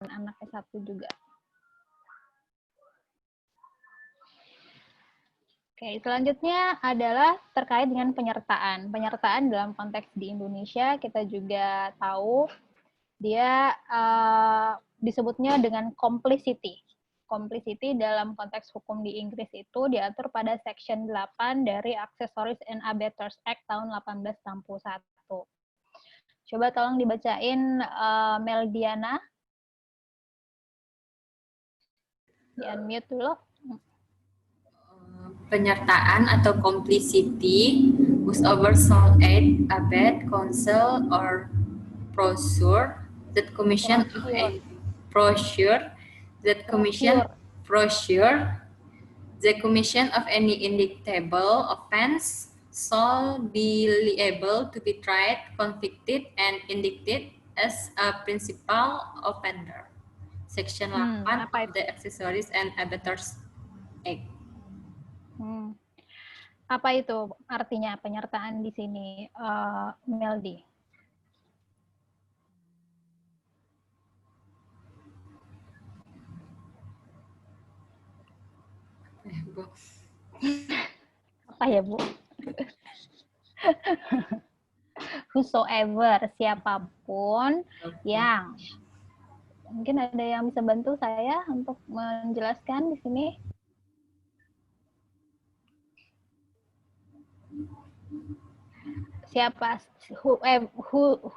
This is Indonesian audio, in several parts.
anak S1 juga. Oke, selanjutnya adalah terkait dengan penyertaan. Penyertaan dalam konteks di Indonesia kita juga tahu dia disebutnya dengan complicity. Complicity dalam konteks hukum di Inggris itu diatur pada Section 8 dari Accessories and Abettors Act tahun 1861. Coba tolong dibacain Meldiana. Di-unmute dulu. Penyertaan atau complicity whosoever shall aid, abet, counsel, or brochure that commission of a brochure the commission of any indictable offense shall be liable to be tried, convicted, and indicted as a principal offender. Section 8 of the Accessories and Abettors Act. Apa itu artinya penyertaan di sini, Meldi? Apa ya, Bu? Whosoever, siapapun yang. Mungkin ada yang bisa bantu saya untuk menjelaskan di sini? Siapa,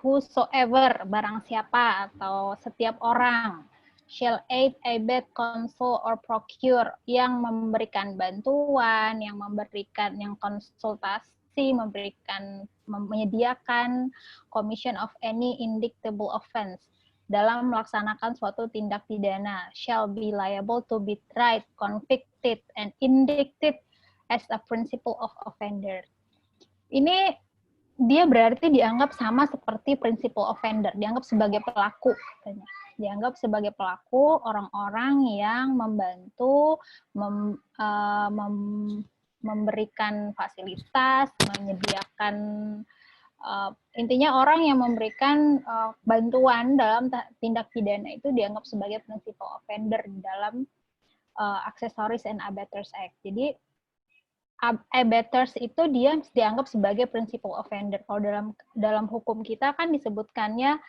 whosoever, barang siapa atau setiap orang, shall aid, abet, counsel, or procure, yang memberikan bantuan, yang konsultasi, menyediakan commission of any indictable offense dalam melaksanakan suatu tindak pidana, shall be liable to be tried, convicted, and indicted as a principal of offender. Ini dia berarti dianggap sama seperti principal offender, dianggap sebagai pelaku, katanya. Dianggap sebagai pelaku orang-orang yang membantu, memberikan fasilitas, menyediakan, intinya orang yang memberikan bantuan dalam tindak pidana itu dianggap sebagai principal offender dalam Accessories and Abettors Act. Jadi abettors itu dia dianggap sebagai principal offender. Kalau dalam hukum kita kan disebutkannya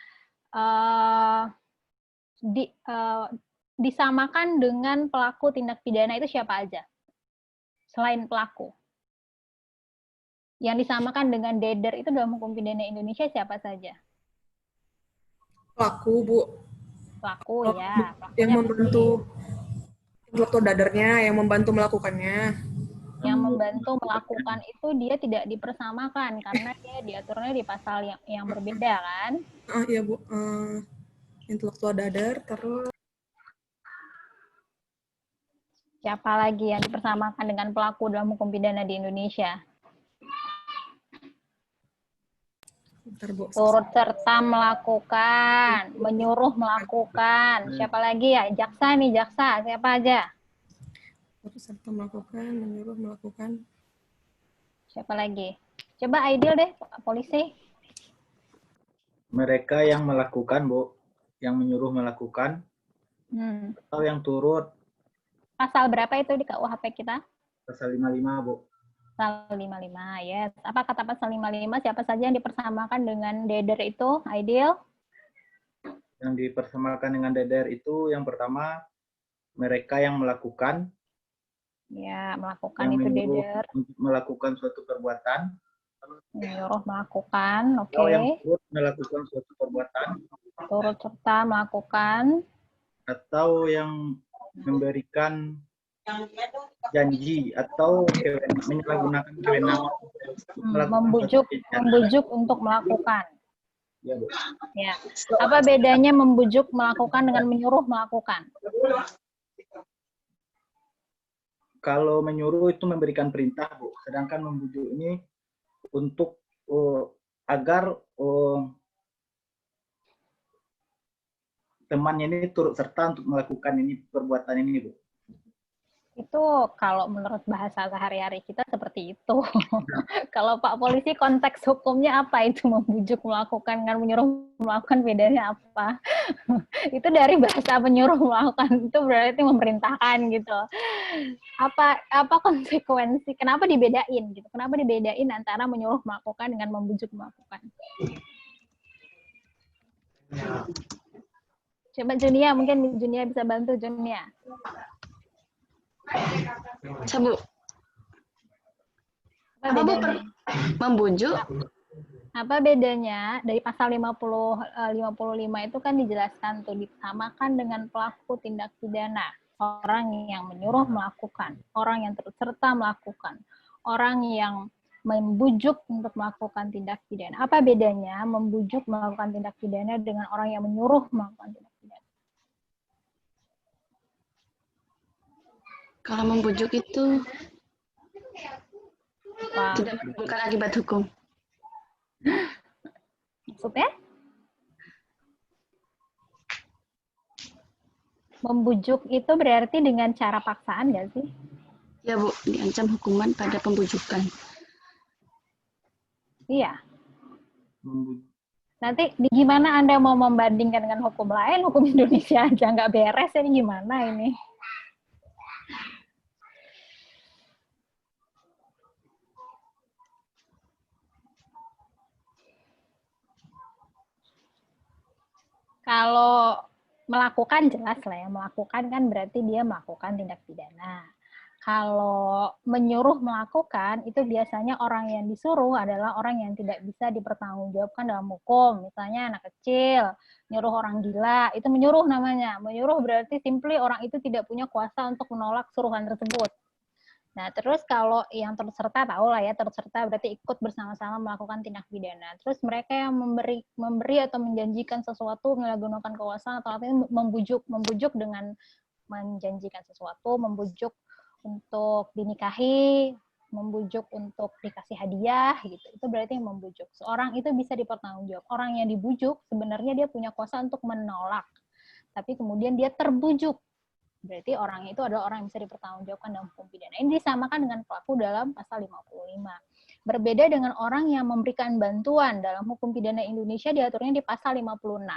disamakan dengan pelaku tindak pidana itu siapa aja selain pelaku. Yang disamakan dengan dader itu dalam hukum pidana Indonesia siapa saja? Pelaku, Bu. Pelaku, ya. Yang membantu intelektual dadernya, yang membantu melakukannya. Yang membantu melakukan itu dia tidak dipersamakan karena dia diaturnya di pasal yang berbeda, kan? Iya, Bu. Intelektual dader, terus siapa lagi yang dipersamakan dengan pelaku dalam hukum pidana di Indonesia? bentar, Bu. Turut serta melakukan, menyuruh melakukan. Siapa lagi ya? Jaksa nih, jaksa. Siapa aja? Turut serta melakukan, menyuruh melakukan. Siapa lagi? Coba Aidil deh, polisi. Mereka yang melakukan, Bu. Yang menyuruh melakukan. Atau yang turut. Pasal berapa itu di KUHP kita? Pasal 55, Bu. Pasal 55, yes. Apa kata pasal 55? Siapa saja yang dipersamakan dengan dader itu, Aidil? Yang dipersamakan dengan dader itu yang pertama, mereka yang melakukan. Ya, melakukan yang itu dader. Untuk melakukan suatu perbuatan. Menyuruh melakukan, oke. Atau yang turut melakukan suatu perbuatan. Turut serta melakukan. Atau yang memberikan janji atau menyalahgunakan kewenangan. Membujuk untuk melakukan. Ya, Bu. Ya. Apa bedanya membujuk melakukan dengan menyuruh melakukan? Kalau menyuruh itu memberikan perintah, Bu. Sedangkan membujuk ini untuk agar temannya ini turut serta untuk melakukan ini perbuatan ini, Bu. Itu kalau menurut bahasa sehari-hari kita seperti itu. Kalau Pak Polisi konteks hukumnya apa itu membujuk melakukan dengan menyuruh melakukan bedanya apa? Itu dari bahasa menyuruh melakukan itu berarti memerintahkan gitu. Apa konsekuensi? Kenapa dibedain gitu? Kenapa dibedain antara menyuruh melakukan dengan membujuk melakukan? Coba Junia, mungkin Junia bisa bantu Junia. Sabu. Apa bedanya? Membujuk? Apa bedanya dari pasal 55 itu kan dijelaskan tuh disamakan dengan pelaku tindak pidana, orang yang menyuruh melakukan, orang yang turut serta melakukan, orang yang membujuk untuk melakukan tindak pidana. Apa bedanya membujuk melakukan tindak pidana dengan orang yang menyuruh melakukan tindak pidana? Kalau membujuk itu Wah, tidak menimbulkan akibat hukum. maksudnya? Membujuk itu berarti dengan cara paksaan nggak sih? Ya Bu, diancam hukuman pada pembujukan. Iya. Membujuk. Nanti gimana Anda mau membandingkan dengan hukum lain, hukum Indonesia aja nggak beres, ini gimana ini? Kalau melakukan jelas lah ya, melakukan kan berarti dia melakukan tindak pidana. Kalau menyuruh melakukan, itu biasanya orang yang disuruh adalah orang yang tidak bisa dipertanggungjawabkan dalam hukum. Misalnya anak kecil, nyuruh orang gila, itu menyuruh namanya. Menyuruh berarti simply orang itu tidak punya kuasa untuk menolak suruhan tersebut. Nah, terus kalau yang turut serta, tahu lah ya, turut serta berarti ikut bersama-sama melakukan tindak pidana. Terus mereka yang memberi atau menjanjikan sesuatu, menyalahgunakan kekuasaan, atau artinya membujuk dengan menjanjikan sesuatu, membujuk untuk dinikahi, membujuk untuk dikasih hadiah, gitu. Itu berarti yang membujuk. Seorang itu bisa dipertanggungjawab. Orang yang dibujuk, sebenarnya dia punya kuasa untuk menolak. Tapi kemudian dia terbujuk. Berarti orang itu adalah orang yang bisa dipertanggungjawabkan dalam hukum pidana. Ini disamakan dengan pelaku dalam pasal 55. Berbeda dengan orang yang memberikan bantuan dalam hukum pidana Indonesia diaturnya di pasal 56.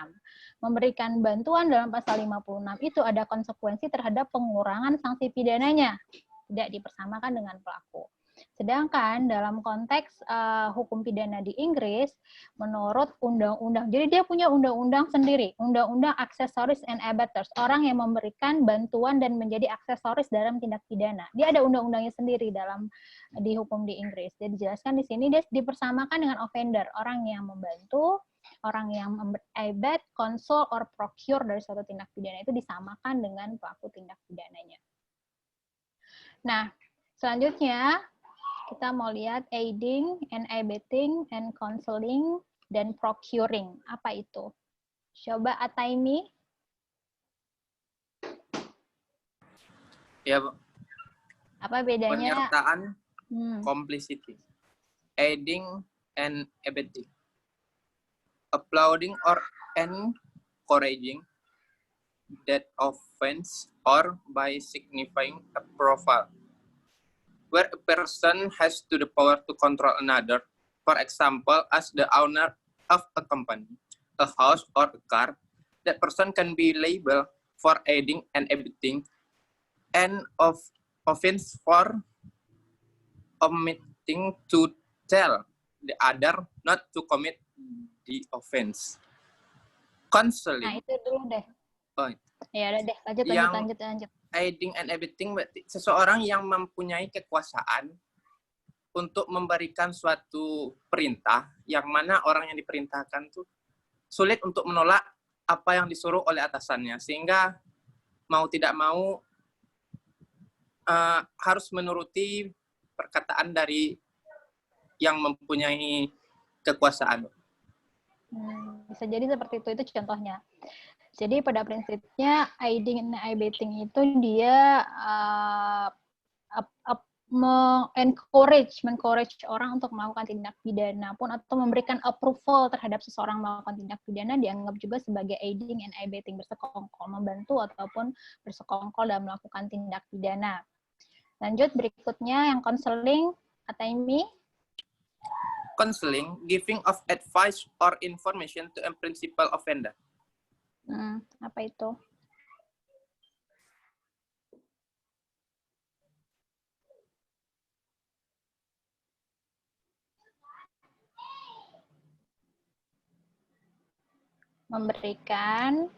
Memberikan bantuan dalam pasal 56 itu ada konsekuensi terhadap pengurangan sanksi pidananya. Tidak dipersamakan dengan pelaku. Sedangkan dalam konteks hukum pidana di Inggris, menurut undang-undang, jadi dia punya undang-undang sendiri, undang-undang aksesoris and abettors, orang yang memberikan bantuan dan menjadi aksesoris dalam tindak pidana. Dia ada undang-undangnya sendiri di hukum di Inggris. Jadi dijelaskan di sini dia dipersamakan dengan offender, orang yang membantu, orang yang abet, console, or procure dari suatu tindak pidana itu disamakan dengan pelaku tindak pidananya. Nah, selanjutnya kita mau lihat aiding and abetting and counseling dan procuring. Apa itu? Coba Ataimi. Ya, Bu. Apa bedanya? Penyertaan, complicity, aiding and abetting, applauding or encouraging that offense or by signifying approval, where a person has to the power to control another, for example, as the owner of a company, a house, or a car, that person can be liable for aiding and abetting and of offense for omitting to tell the other not to commit the offense. Counseling. Nah, itu dulu deh. Oh. Ya udah deh, lanjut. Aiding and abetting berarti seseorang yang mempunyai kekuasaan untuk memberikan suatu perintah yang mana orang yang diperintahkan tuh sulit untuk menolak apa yang disuruh oleh atasannya, sehingga mau tidak mau harus menuruti perkataan dari yang mempunyai kekuasaan. Bisa jadi seperti itu contohnya. Jadi pada prinsipnya aiding and abetting itu dia encourage orang untuk melakukan tindak pidana pun atau memberikan approval terhadap seseorang melakukan tindak pidana dianggap juga sebagai aiding and abetting, bersekongkol, membantu ataupun bersekongkol dalam melakukan tindak pidana. Lanjut berikutnya yang counseling, Ataimi. Counseling, giving of advice or information to a principal offender. Apa itu? Memberikan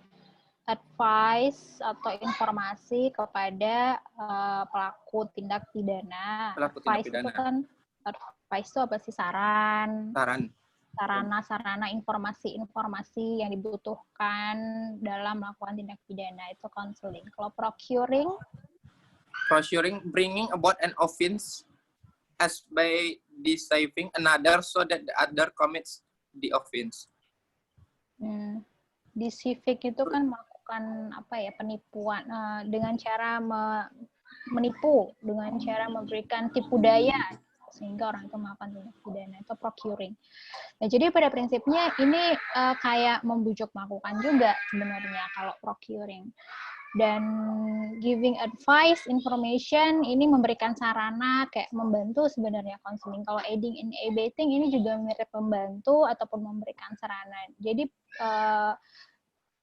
advice atau informasi kepada pelaku tindak pidana. Pelaku tindak Advice itu pidana. kan, advice itu apa sih? Saran. Saran. Sarana-sarana informasi-informasi yang dibutuhkan dalam melakukan tindak pidana itu counseling. Kalau procuring? Procuring, bringing about an offense as by deceiving another so that the other commits the offense. Deceiving itu kan melakukan apa ya, penipuan dengan cara menipu, dengan cara memberikan tipu daya sehingga orang itu melakukan tindak pidana, itu procuring. Nah, jadi pada prinsipnya ini kayak membujuk melakukan juga sebenarnya kalau procuring. Dan giving advice, information, ini memberikan sarana, kayak membantu sebenarnya counseling. Kalau aiding and abetting ini juga mirip membantu ataupun memberikan sarana.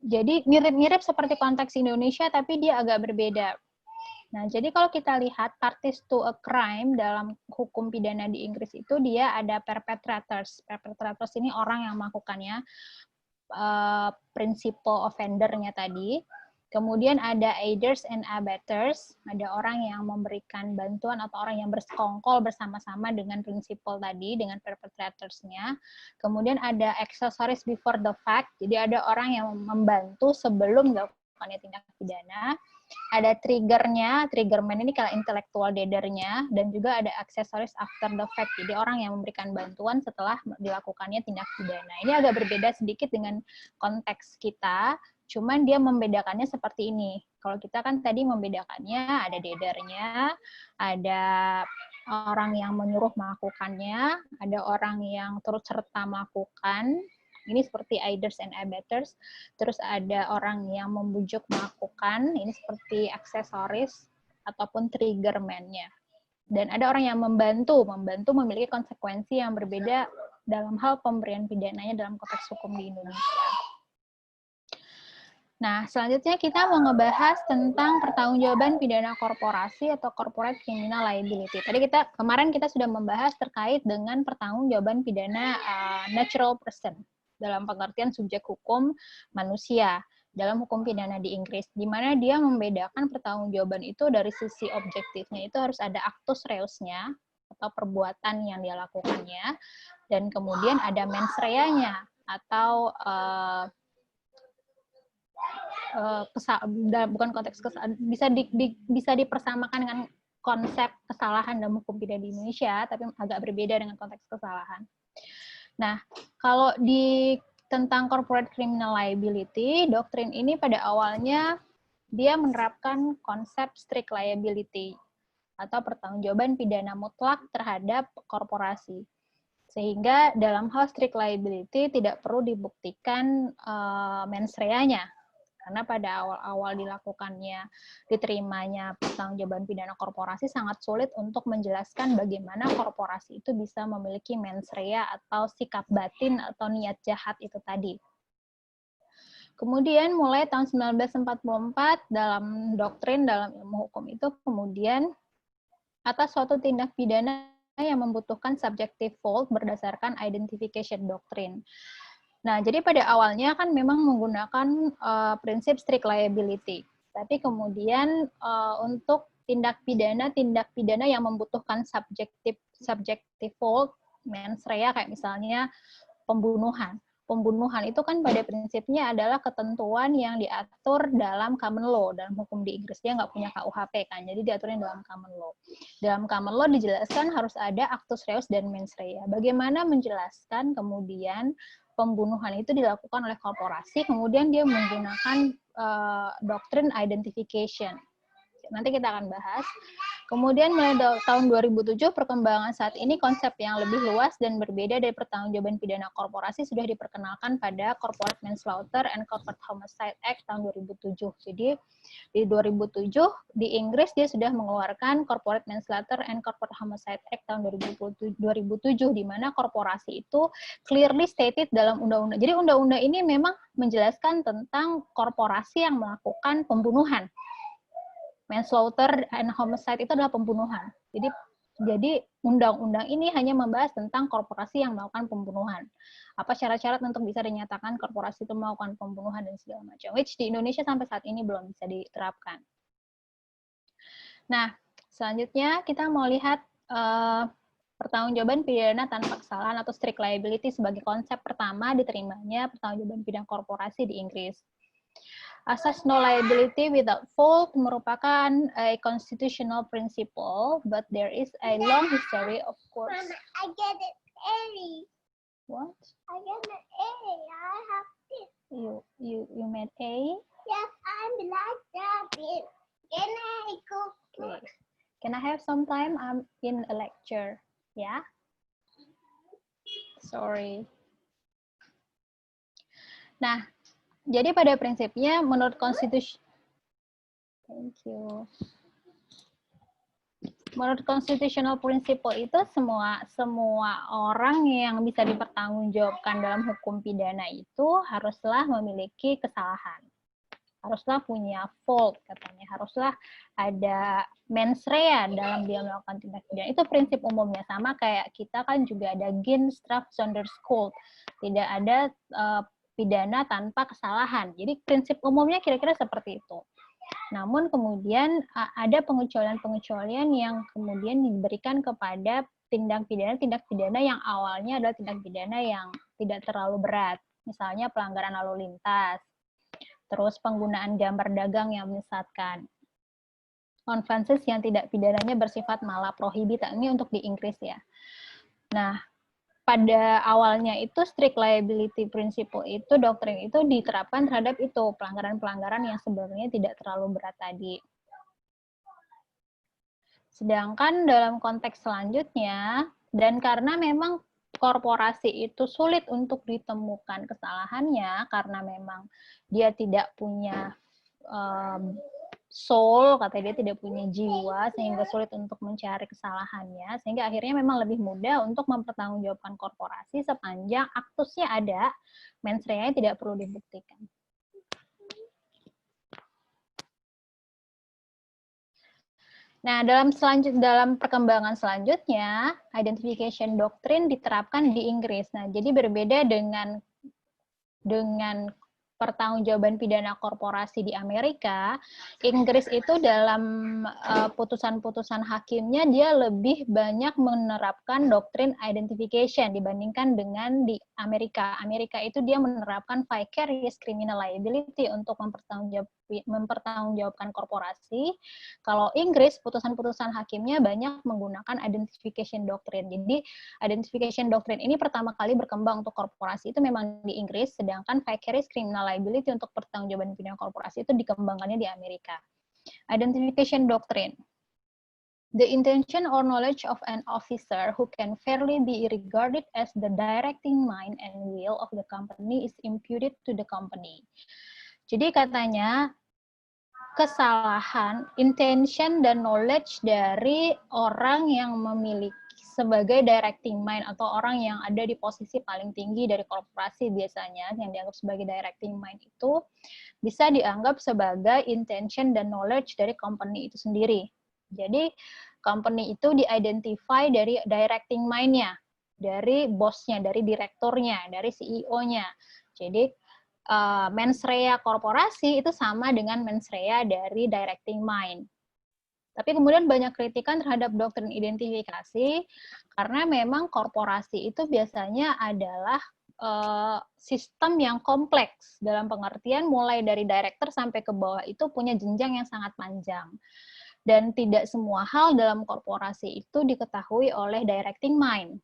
Jadi mirip-mirip seperti konteks Indonesia, tapi dia agak berbeda. Nah, jadi kalau kita lihat parties to a crime dalam hukum pidana di Inggris itu dia ada perpetrators. Perpetrators ini orang yang melakukannya, principal offender-nya tadi. Kemudian ada aiders and abettors, ada orang yang memberikan bantuan atau orang yang bersekongkol bersama-sama dengan principal tadi, dengan perpetrators-nya. Kemudian ada accessories before the fact, jadi ada orang yang membantu sebelum dilakukannya tindak pidana. Ada triggernya, triggerman ini kalau intellectual dader-nya, dan juga ada accessories after the fact, jadi orang yang memberikan bantuan setelah dilakukannya tindak pidana. Ini agak berbeda sedikit dengan konteks kita, cuman dia membedakannya seperti ini. Kalau kita kan tadi membedakannya ada dadernya, ada orang yang menyuruh melakukannya, ada orang yang turut serta melakukan. Ini seperti aiders and abettors. Terus ada orang yang membujuk melakukan, ini seperti aksesoris ataupun triggerman-nya. Dan ada orang yang membantu memiliki konsekuensi yang berbeda dalam hal pemberian pidananya dalam konteks hukum di Indonesia. Nah, selanjutnya kita mau ngebahas tentang pertanggungjawaban pidana korporasi atau corporate criminal liability. Kemarin kita sudah membahas terkait dengan pertanggungjawaban pidana natural person dalam pengertian subjek hukum manusia dalam hukum pidana di Inggris, di mana dia membedakan pertanggungjawaban itu dari sisi objektifnya itu harus ada actus reusnya atau perbuatan yang dia lakukannya, dan kemudian ada mens rea-nya atau bukan konteks kesalahan, bisa dipersamakan dengan konsep kesalahan dalam hukum pidana di Indonesia, tapi agak berbeda dengan konteks kesalahan. Nah, kalau tentang corporate criminal liability, doktrin ini pada awalnya dia menerapkan konsep strict liability atau pertanggungjawaban pidana mutlak terhadap korporasi. Sehingga dalam hal strict liability tidak perlu dibuktikan mens rea-nya. Karena pada awal-awal diterimanya pertanggungjawaban pidana korporasi sangat sulit untuk menjelaskan bagaimana korporasi itu bisa memiliki mens rea atau sikap batin atau niat jahat itu tadi. Kemudian mulai tahun 1944 dalam doktrin dalam ilmu hukum itu kemudian atas suatu tindak pidana yang membutuhkan subjective fault berdasarkan identification doctrine. Nah, jadi pada awalnya kan memang menggunakan prinsip strict liability. Tapi kemudian untuk tindak pidana yang membutuhkan subjective fault, mens rea, kayak misalnya pembunuhan. Pembunuhan itu kan pada prinsipnya adalah ketentuan yang diatur dalam common law, dalam hukum di Inggris. Dia nggak punya KUHP kan, jadi diaturin dalam common law. Dalam common law dijelaskan harus ada actus reus dan mens rea. Bagaimana menjelaskan kemudian pembunuhan itu dilakukan oleh korporasi, kemudian dia menggunakan doktrin identification. Nanti kita akan bahas. Kemudian mulai tahun 2007, perkembangan saat ini konsep yang lebih luas dan berbeda dari pertanggungjawaban pidana korporasi sudah diperkenalkan pada Corporate Manslaughter and Corporate Homicide Act tahun 2007. Jadi di 2007 di Inggris dia sudah mengeluarkan Corporate Manslaughter and Corporate Homicide Act tahun 2007 di mana korporasi itu clearly stated dalam undang-undang. Jadi undang-undang ini memang menjelaskan tentang korporasi yang melakukan pembunuhan. Manslaughter and homicide itu adalah pembunuhan. Jadi undang-undang ini hanya membahas tentang korporasi yang melakukan pembunuhan. Apa syarat-syarat untuk bisa dinyatakan korporasi itu melakukan pembunuhan dan segala macam. Which di Indonesia sampai saat ini belum bisa diterapkan. Nah, selanjutnya kita mau lihat pertanggungjawaban pidana tanpa kesalahan atau strict liability sebagai konsep pertama diterimanya pertanggungjawaban pidana korporasi di Inggris. Asas no liability without fault merupakan a constitutional principle, but there is a long history, of course. Mama, I get it A. What? I get an A. I have this. You made A? Yes, I'm like rabbit. Can I go? Okay. Can I have some time? I'm in a lecture. Yeah? Sorry. Nah, jadi pada prinsipnya menurut konstitusi, thank you. Menurut constitutional principle itu semua orang yang bisa dipertanggungjawabkan dalam hukum pidana itu haruslah memiliki kesalahan. Haruslah punya fault katanya, haruslah ada mens rea dalam dia melakukan tindak pidana. Itu prinsip umumnya, sama kayak kita kan juga ada Ginstraf Sonderskuld. Tidak ada pidana tanpa kesalahan. Jadi prinsip umumnya kira-kira seperti itu. Namun kemudian ada pengecualian-pengecualian yang kemudian diberikan kepada tindak pidana yang awalnya adalah tindak pidana yang tidak terlalu berat. Misalnya pelanggaran lalu lintas, terus penggunaan gambar dagang yang menyesatkan, offenses yang tidak pidananya bersifat malah prohibitan. Ini untuk di Inggris ya. Nah, pada awalnya itu strict liability principle itu, doktrin itu diterapkan terhadap itu, pelanggaran-pelanggaran yang sebenarnya tidak terlalu berat tadi. Sedangkan dalam konteks selanjutnya, dan karena memang korporasi itu sulit untuk ditemukan kesalahannya, karena memang dia tidak punya soul, katanya dia tidak punya jiwa, sehingga sulit untuk mencari kesalahannya, sehingga akhirnya memang lebih mudah untuk mempertanggungjawabkan korporasi sepanjang aktusnya ada, mens rea tidak perlu dibuktikan. Nah, dalam perkembangan selanjutnya, identification doctrine diterapkan di Inggris. Nah, jadi berbeda dengan pertanggungjawaban pidana korporasi di Amerika, Inggris itu dalam putusan-putusan hakimnya dia lebih banyak menerapkan doktrin identification dibandingkan dengan di Amerika. Amerika itu dia menerapkan vicarious criminal liability untuk mempertanggungjawabkan korporasi. Kalau Inggris, putusan-putusan hakimnya banyak menggunakan identification doctrine. Jadi identification doctrine ini pertama kali berkembang untuk korporasi itu memang di Inggris, sedangkan vicarious criminal liability untuk pertanggungjawaban pidana korporasi itu dikembangkannya di Amerika. Identification doctrine. The intention or knowledge of an officer who can fairly be regarded as the directing mind and will of the company is imputed to the company. Jadi katanya kesalahan, intention dan knowledge dari orang yang memiliki sebagai directing mind atau orang yang ada di posisi paling tinggi dari korporasi biasanya yang dianggap sebagai directing mind itu bisa dianggap sebagai intention dan knowledge dari company itu sendiri. Jadi company itu di-identify dari directing mind-nya, dari bosnya, dari direkturnya, dari CEO-nya. Jadi mens rea korporasi itu sama dengan mens rea dari directing mind. Tapi kemudian banyak kritikan terhadap doktrin identifikasi karena memang korporasi itu biasanya adalah sistem yang kompleks dalam pengertian mulai dari director sampai ke bawah itu punya jenjang yang sangat panjang. Dan tidak semua hal dalam korporasi itu diketahui oleh directing mind.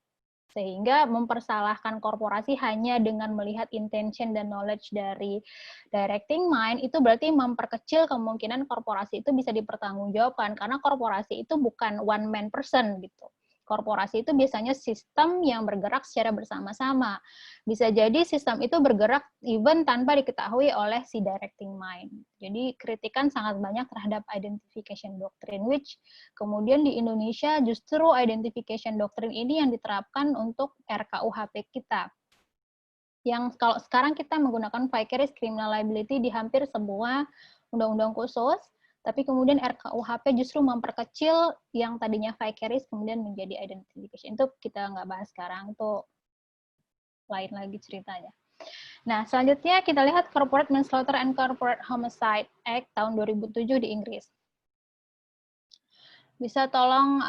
Sehingga mempersalahkan korporasi hanya dengan melihat intention dan knowledge dari directing mind, itu berarti memperkecil kemungkinan korporasi itu bisa dipertanggungjawabkan, karena korporasi itu bukan one man person gitu. Korporasi itu biasanya sistem yang bergerak secara bersama-sama. Bisa jadi sistem itu bergerak even tanpa diketahui oleh si directing mind. Jadi kritikan sangat banyak terhadap identification doctrine, which kemudian di Indonesia justru identification doctrine ini yang diterapkan untuk RKUHP kita. Yang kalau sekarang kita menggunakan vicarious criminal liability di hampir semua undang-undang khusus, tapi kemudian RKUHP justru memperkecil yang tadinya vicarious kemudian menjadi identification. Itu kita nggak bahas sekarang, itu lain lagi ceritanya. Nah, selanjutnya kita lihat Corporate Manslaughter and Corporate Homicide Act tahun 2007 di Inggris. Bisa tolong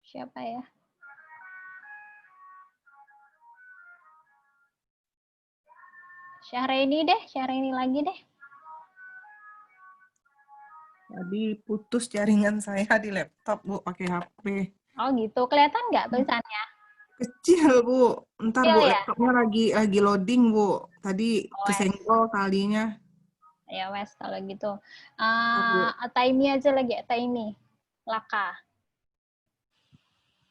siapa ya? Syahrini deh, Syahrini lagi deh. Tadi putus jaringan saya di laptop, Bu, pakai HP. Oh gitu, kelihatan nggak tulisannya? Kecil, Bu. Ntar, Kecil Bu, ya? laptopnya lagi loading, Bu. Tadi kesenggol kalinya. Ya wes kalau gitu. Bu. Ataimi aja lagi, Ataimi. Laka.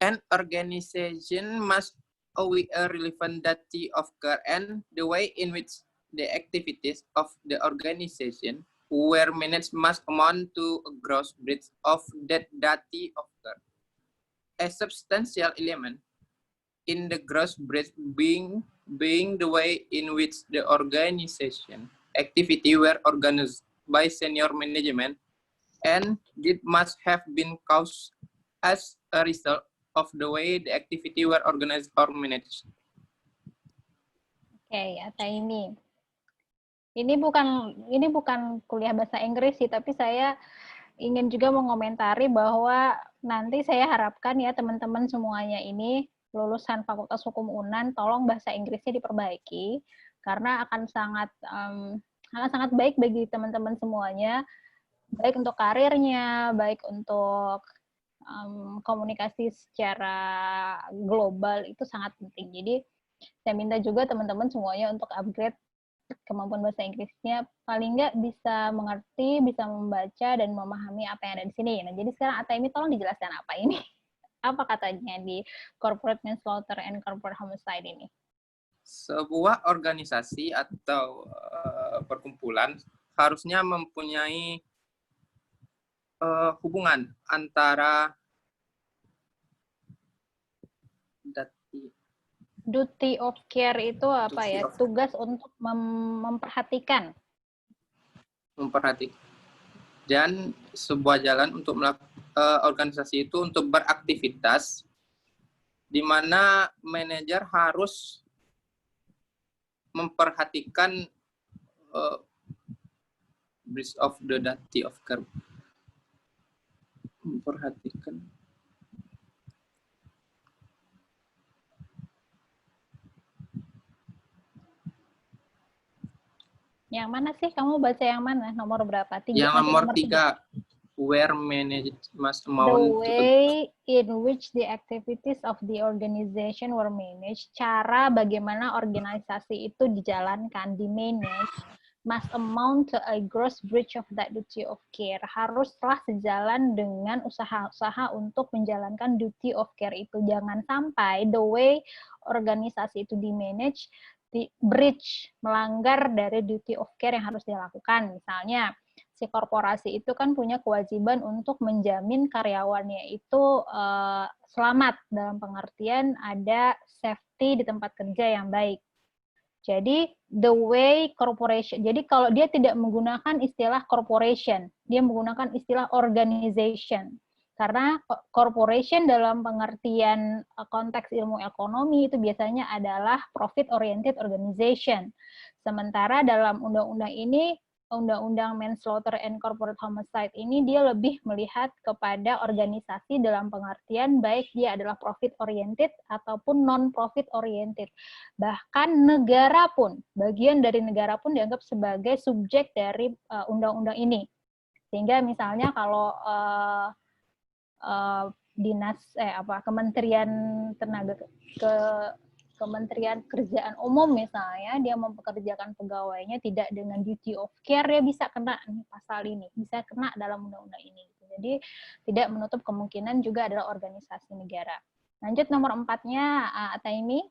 An organization must aware a relevant data of care and the way in which the activities of the organization were managed must amount to a gross breach of that data of care. A substantial element in the gross breach being the way in which the organization activity were organized by senior management, and it must have been caused as a result of the way the activity were organized or managed. Oke, Ataimi. Ini bukan kuliah bahasa Inggris sih, tapi saya ingin juga mengomentari bahwa nanti saya harapkan ya teman-teman semuanya ini lulusan Fakultas Hukum UNAN, tolong bahasa Inggrisnya diperbaiki karena akan sangat baik bagi teman-teman semuanya, baik untuk karirnya, baik untuk komunikasi secara global itu sangat penting. Jadi saya minta juga teman-teman semuanya untuk upgrade kemampuan bahasa Inggrisnya, paling nggak bisa mengerti, bisa membaca, dan memahami apa yang ada di sini. Nah, jadi sekarang Ataimi tolong dijelaskan apa ini. Apa katanya di Corporate Manslaughter and Corporate Homicide ini? Sebuah organisasi atau perkumpulan harusnya mempunyai hubungan antara duty of care itu apa ya? Tugas untuk memperhatikan. Dan sebuah jalan untuk organisasi itu untuk beraktivitas, di mana manajer harus memperhatikan breach of the duty of care. Memperhatikan. Yang mana sih? Kamu baca yang mana? Nomor berapa? Yang nomor 3. Where managed must amount the way in which the activities of the organization were managed. Cara bagaimana organisasi itu dijalankan, di-manage, must amount to a gross breach of that duty of care. Haruslah sejalan dengan usaha-usaha untuk menjalankan duty of care itu. Jangan sampai the way organisasi itu di-manage breach, melanggar dari duty of care yang harus dilakukan. Misalnya, si korporasi itu kan punya kewajiban untuk menjamin karyawannya itu selamat, dalam pengertian ada safety di tempat kerja yang baik. Jadi, the way corporation, jadi kalau dia tidak menggunakan istilah corporation, dia menggunakan istilah organization. Karena corporation dalam pengertian konteks ilmu ekonomi itu biasanya adalah profit-oriented organization. Sementara dalam undang-undang ini, Undang-Undang Manslaughter and Corporate Homicide ini, dia lebih melihat kepada organisasi dalam pengertian baik dia adalah profit-oriented ataupun non-profit-oriented. Bahkan negara pun, bagian dari negara pun dianggap sebagai subjek dari undang-undang ini. Sehingga misalnya kalau Kementerian Kementerian Kerjaan Umum misalnya, dia mempekerjakan pegawainya tidak dengan duty of care, dia bisa kena nih pasal ini, bisa kena dalam undang-undang ini. Jadi tidak menutup kemungkinan juga adalah organisasi negara. Lanjut nomor 4-nya, Ataimi.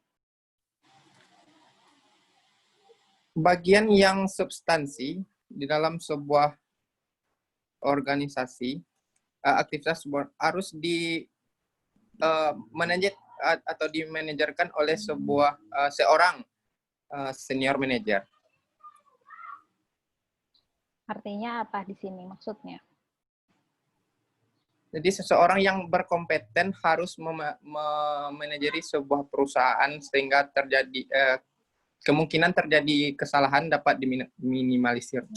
Bagian yang substansi di dalam sebuah organisasi, aktivitas harus di manage atau dimanajerkan oleh seorang senior manager. Artinya apa di sini maksudnya? Jadi seseorang yang berkompeten harus memanajeri sebuah perusahaan sehingga kemungkinan terjadi kesalahan dapat diminimalisir.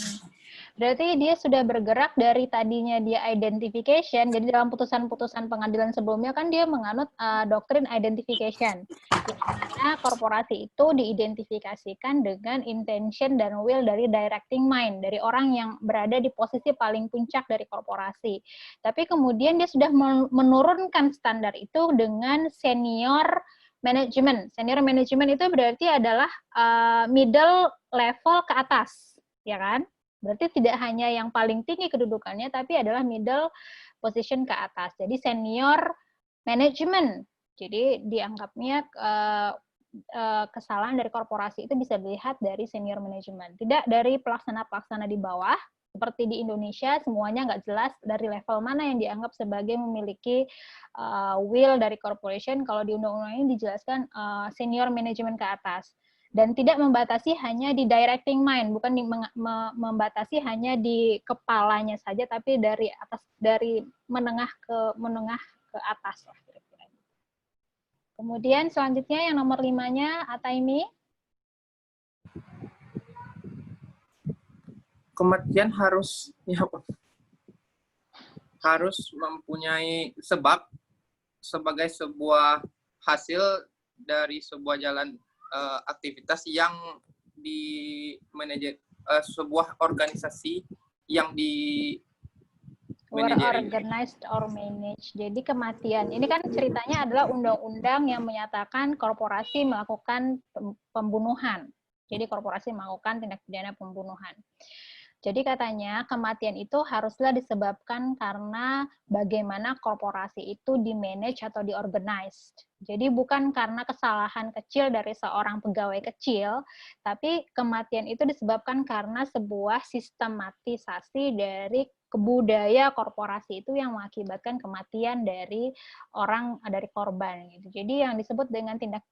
Berarti dia sudah bergerak dari tadinya dia identification, jadi dalam putusan-putusan pengadilan sebelumnya kan dia menganut doktrin identification, di mana korporasi itu diidentifikasikan dengan intention dan will dari directing mind, dari orang yang berada di posisi paling puncak dari korporasi. Tapi kemudian dia sudah menurunkan standar itu dengan senior management. Senior management itu berarti adalah middle level ke atas, ya kan? Berarti tidak hanya yang paling tinggi kedudukannya, tapi adalah middle position ke atas. Jadi senior management. Jadi dianggapnya kesalahan dari korporasi itu bisa dilihat dari senior management. Tidak dari pelaksana-pelaksana di bawah, seperti di Indonesia semuanya nggak jelas dari level mana yang dianggap sebagai memiliki will dari corporation. Kalau di undang-undang ini dijelaskan senior management ke atas. Dan tidak membatasi hanya di directing mind, bukan membatasi hanya di kepalanya saja, tapi dari atas, dari menengah ke atas lah kira-kira. Kemudian selanjutnya yang nomor 5-nya, Ataimi. Kematian harus mempunyai sebab sebagai sebuah hasil dari sebuah jalan aktivitas yang di manajer, sebuah organisasi yang di organized or managed. Jadi kematian ini kan ceritanya adalah undang-undang yang menyatakan korporasi melakukan pembunuhan. Jadi korporasi melakukan tindak pidana pembunuhan. Jadi katanya kematian itu haruslah disebabkan karena bagaimana korporasi itu di-manage atau di-organized. Jadi bukan karena kesalahan kecil dari seorang pegawai kecil, tapi kematian itu disebabkan karena sebuah sistematisasi dari budaya korporasi itu yang mengakibatkan kematian dari korban. Gitu. Jadi yang disebut dengan tindak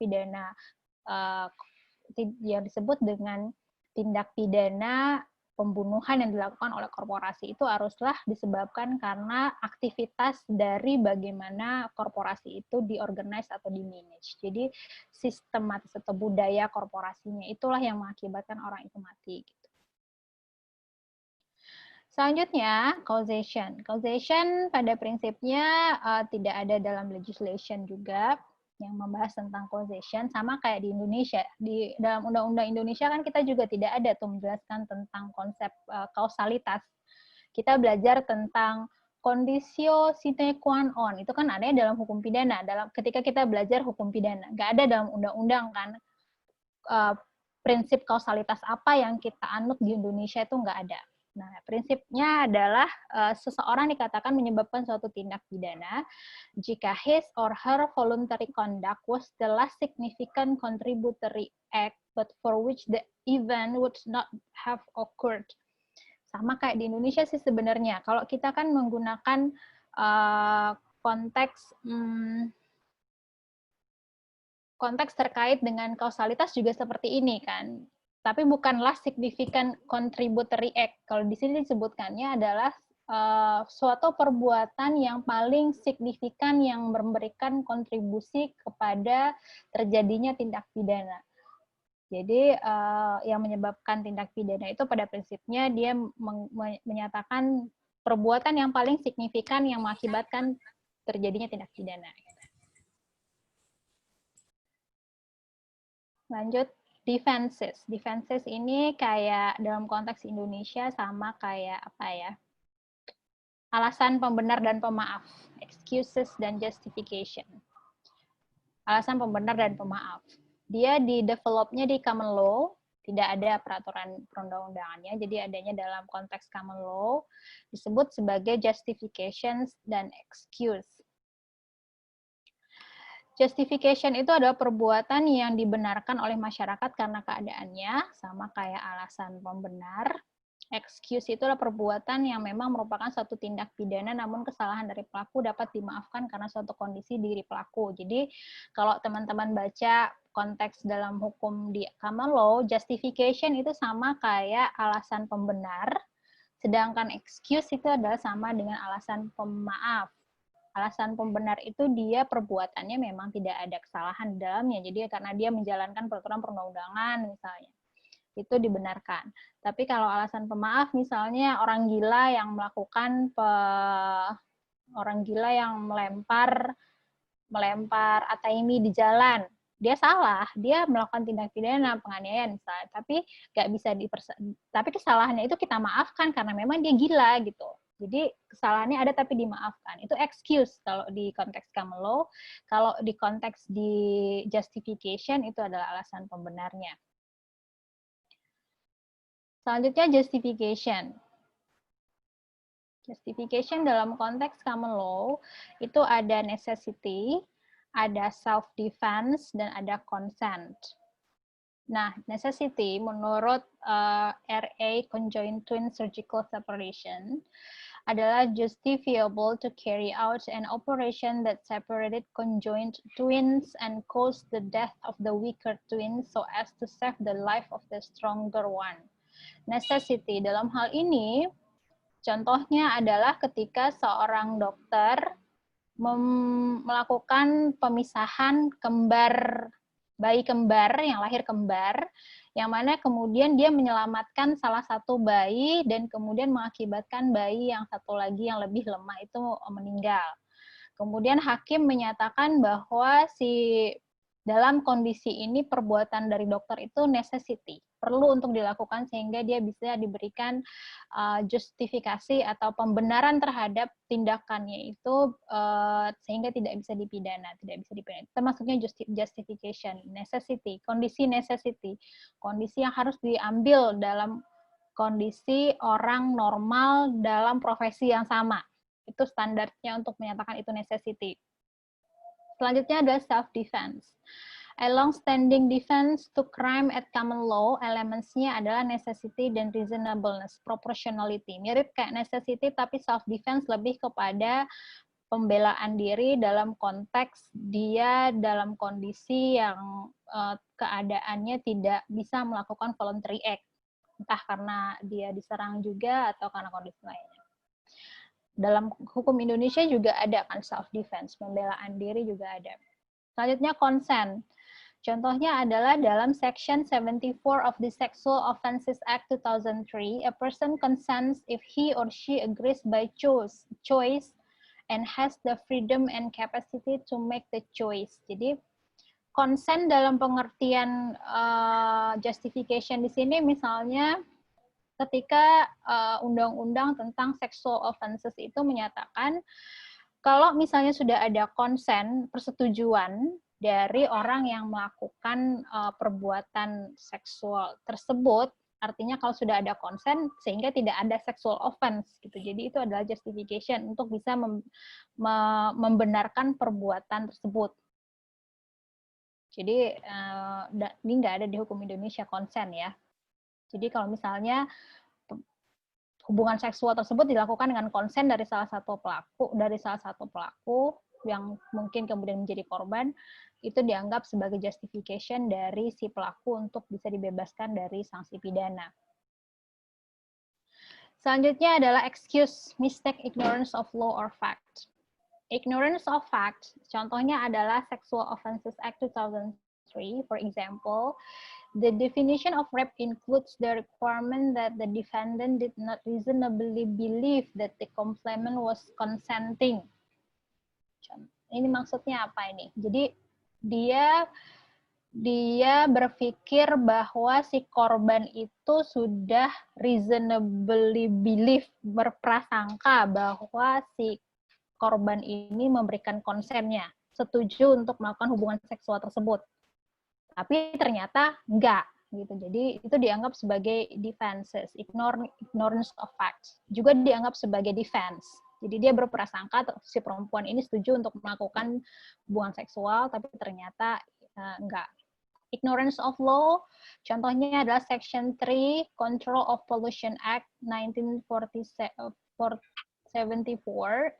pidana pembunuhan yang dilakukan oleh korporasi itu haruslah disebabkan karena aktivitas dari bagaimana korporasi itu diorganize atau di-manage. Jadi sistematis atau budaya korporasinya itulah yang mengakibatkan orang itu mati. Gitu. Selanjutnya, causation. Causation pada prinsipnya tidak ada dalam legislation juga yang membahas tentang causation, sama kayak di Indonesia. Di dalam Undang-Undang Indonesia kan kita juga tidak ada tuh menjelaskan tentang konsep kausalitas. Kita belajar tentang conditio sine qua non, itu kan ada dalam hukum pidana. Ketika kita belajar hukum pidana, nggak ada dalam undang-undang kan prinsip kausalitas apa yang kita anut di Indonesia itu nggak ada. Nah, prinsipnya adalah seseorang dikatakan menyebabkan suatu tindak pidana jika his or her voluntary conduct was the last significant contributory act but for which the event would not have occurred. Sama kayak di Indonesia sih sebenarnya. Kalau kita kan menggunakan konteks terkait dengan kausalitas juga seperti ini kan. Tapi bukanlah significant contributory act. Kalau di sini disebutkannya adalah suatu perbuatan yang paling signifikan yang memberikan kontribusi kepada terjadinya tindak pidana. Jadi yang menyebabkan tindak pidana itu pada prinsipnya dia menyatakan perbuatan yang paling signifikan yang mengakibatkan terjadinya tindak pidana. Lanjut. Defenses. Defenses ini kayak dalam konteks Indonesia sama kayak apa ya? alasan pembenar dan pemaaf, excuses dan justification. Alasan pembenar dan pemaaf. Dia di developnya di common law, tidak ada peraturan perundang-undangannya, jadi adanya dalam konteks common law, disebut sebagai justifications dan excuse. Justification itu adalah perbuatan yang dibenarkan oleh masyarakat karena keadaannya, sama kayak alasan pembenar. Excuse itu adalah perbuatan yang memang merupakan suatu tindak pidana namun kesalahan dari pelaku dapat dimaafkan karena suatu kondisi diri pelaku. Jadi kalau teman-teman baca konteks dalam hukum di common law, justification itu sama kayak alasan pembenar, sedangkan excuse itu adalah sama dengan alasan pemaaf. Alasan pembenar itu dia perbuatannya memang tidak ada kesalahan di dalamnya, jadi karena dia menjalankan peraturan perundang-undangan misalnya, itu dibenarkan. Tapi kalau alasan pemaaf misalnya orang gila yang melakukan orang gila yang melempar ataimi di jalan, dia salah, dia melakukan tindak pidana penganiayaan misalnya, tapi nggak bisa tapi kesalahannya itu kita maafkan karena memang dia gila gitu. Jadi kesalahannya ada tapi dimaafkan. Itu excuse kalau di konteks common law. Kalau di konteks di justification itu adalah alasan pembenarnya. Selanjutnya justification. Justification dalam konteks common law itu ada necessity, ada self-defense, dan ada consent. Nah, necessity menurut RA Conjoined Twin Surgical Separation adalah justifiable to carry out an operation that separated conjoined twins and caused the death of the weaker twin so as to save the life of the stronger one. Necessity dalam hal ini, contohnya adalah ketika seorang dokter melakukan pemisahan bayi kembar yang lahir kembar, yang mana kemudian dia menyelamatkan salah satu bayi dan kemudian mengakibatkan bayi yang satu lagi yang lebih lemah itu meninggal. Kemudian hakim menyatakan bahwa dalam kondisi ini perbuatan dari dokter itu necessity, perlu untuk dilakukan sehingga dia bisa diberikan justifikasi atau pembenaran terhadap tindakannya itu sehingga tidak bisa dipidana, termasuknya justification, necessity, kondisi necessity, kondisi yang harus diambil dalam kondisi orang normal dalam profesi yang sama. Itu standarnya untuk menyatakan itu necessity. Selanjutnya adalah self-defense. A long-standing defense to crime at common law, elements-nya adalah necessity dan reasonableness, proportionality. Mirip kayak necessity, tapi self-defense lebih kepada pembelaan diri dalam konteks dia dalam kondisi yang keadaannya tidak bisa melakukan voluntary act. Entah karena dia diserang juga atau karena kondisi lainnya. Dalam hukum Indonesia juga ada kan self-defense, pembelaan diri juga ada. Selanjutnya consent. Contohnya adalah dalam Section 74 of the Sexual Offences Act 2003, a person consents if he or she agrees by choice and has the freedom and capacity to make the choice. Jadi consent dalam pengertian justification di sini misalnya ketika undang-undang tentang sexual offenses itu menyatakan kalau misalnya sudah ada konsen, persetujuan dari orang yang melakukan perbuatan seksual tersebut, artinya kalau sudah ada konsen sehingga tidak ada sexual offense gitu. Jadi itu adalah justification untuk bisa membenarkan perbuatan tersebut. Jadi ini nggak ada di hukum Indonesia konsen ya. Jadi kalau misalnya hubungan seksual tersebut dilakukan dengan konsen dari salah satu pelaku yang mungkin kemudian menjadi korban, itu dianggap sebagai justification dari si pelaku untuk bisa dibebaskan dari sanksi pidana. Selanjutnya adalah excuse, mistake, ignorance of law or fact. Ignorance of fact, contohnya adalah Sexual Offences Act 2003, for example, the definition of rape includes the requirement that the defendant did not reasonably believe that the complainant was consenting. Ini maksudnya apa ini? Jadi dia dia berpikir bahwa si korban itu sudah reasonably believe, berprasangka bahwa si korban ini memberikan konsennya, setuju untuk melakukan hubungan seksual tersebut. Tapi ternyata enggak gitu. Jadi itu dianggap sebagai defenses, ignorance of facts. Juga dianggap sebagai defense. Jadi dia berprasangka si perempuan ini setuju untuk melakukan hubungan seksual, tapi ternyata enggak. Ignorance of law, contohnya adalah Section 3 Control of Pollution Act 1974,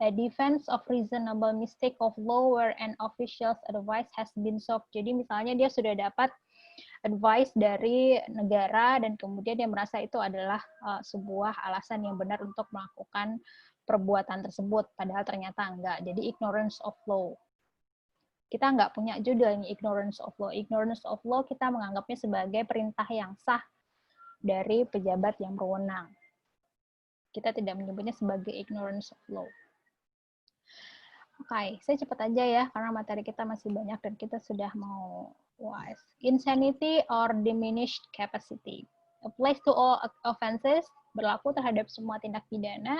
a defense of reasonable mistake of law where an official's advice has been sought. Jadi misalnya dia sudah dapat advice dari negara dan kemudian dia merasa itu adalah sebuah alasan yang benar untuk melakukan perbuatan tersebut, padahal ternyata enggak. Jadi ignorance of law. Kita nggak punya judulnya ignorance of law. Ignorance of law kita menganggapnya sebagai perintah yang sah dari pejabat yang berwenang. Kita tidak menyebutnya sebagai ignorance of law. Oke, saya cepat aja ya, karena materi kita masih banyak dan kita sudah mau UAS. Insanity or diminished capacity. Applies to all offenses, berlaku terhadap semua tindak pidana.